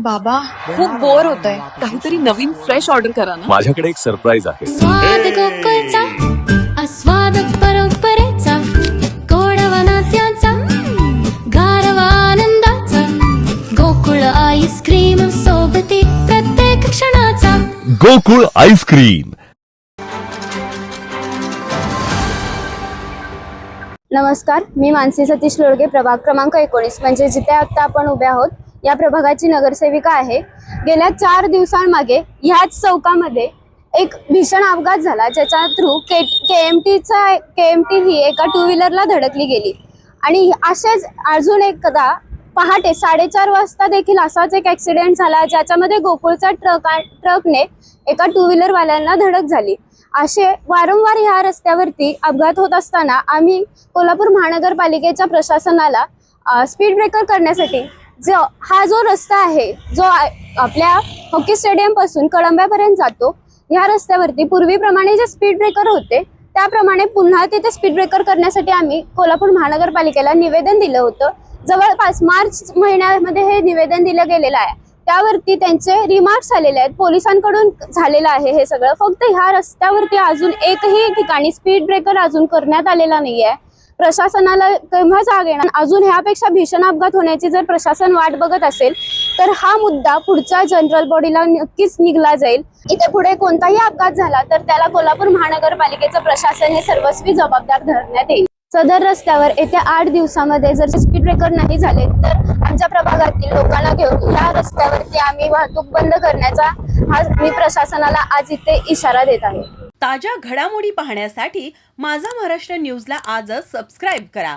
बाबा खूप बोर होतंय, काहीतरी नवीन फ्रेश ऑर्डर करा ना. माझ्याकडे एक सरप्राईज आहे. स्वाद गोकुळचा आस्वाद परंपरेचा गोडवा नात्याचा गारवा आनंदाचा गोकुळ आईस्क्रीम सोबती प्रत्येक क्षणाचा गोकुळ आईस्क्रीम. नमस्कार, मी मानसी सतीश लोळगे, प्रभाग क्रमांक 19 म्हणजे जिथे आता आपण उभे आहोत या प्रभागाची नगरसेविका आहे. गेल्या 4 दिवसांमागे ह्याच चौकामध्ये एक भीषण अपघात झाला, ज्याच्या थ्रू केएमटी ही एका 2 व्हीलरला धडकली गेली. आणि असेच अजून एकदा पहाटे 4:30 वाजता देखील असाच एक ॲक्सिडेंट झाला, ज्याच्यामध्ये गोकुळचा ट्रकने एका 2 व्हीलरवाल्यांना धडक झाली. असे वारंवार ह्या रस्त्यावरती अपघात होत असताना आम्ही कोल्हापूर महानगरपालिकेच्या प्रशासनाला स्पीड ब्रेकर करण्यासाठी हा जो रस्ता आहे, जो आपल्या हॉकी स्टेडियम पासून कळंब्यापर्यंत जातो, ह्या रस्त्यावरती पूर्वीप्रमाणे जे स्पीड ब्रेकर होते त्याप्रमाणे पुन्हा तिथे स्पीड ब्रेकर करण्यासाठी आम्ही कोल्हापूर महानगरपालिकेला निवेदन दिलं होतं. जवळपास मार्च महिन्यामध्ये हे निवेदन दिलं गेलेलं आहे. त्यावरती त्यांचे रिमार्क्स आलेले आहेत, पोलिसांकडून झालेलं आहे हे सगळं. फक्त ह्या रस्त्यावरती अजून एकही ठिकाणी स्पीड ब्रेकर अजून करण्यात आलेला नाहीये. प्रशासनाला केव्हा जाग येणार? अजून ह्यापेक्षा भीषण अपघात होण्याची जर प्रशासन वाट बघत असेल तर हा मुद्दा पुढच्या जनरल बॉडीला नक्कीच निघला जाईल. इथे पुढे कोणताही अपघात झाला तर त्याला कोल्हापूर महानगरपालिकेचं प्रशासन हे सर्वस्वी जबाबदार धरण्यात येईल. सदर रस्त्यावर येत्या 8 दिवसामध्ये जर स्पीड ब्रेकर नाही झाले तर आमच्या प्रभागातील लोकांना घेऊन या रस्त्यावरती आम्ही वाहतूक बंद करण्याचा मी प्रशासनाला आज इथे इशारा देत आहे. ताज्या घडामोडी पाहण्यासाठी माझा महाराष्ट्र न्यूजला आजच सबस्क्राईब करा.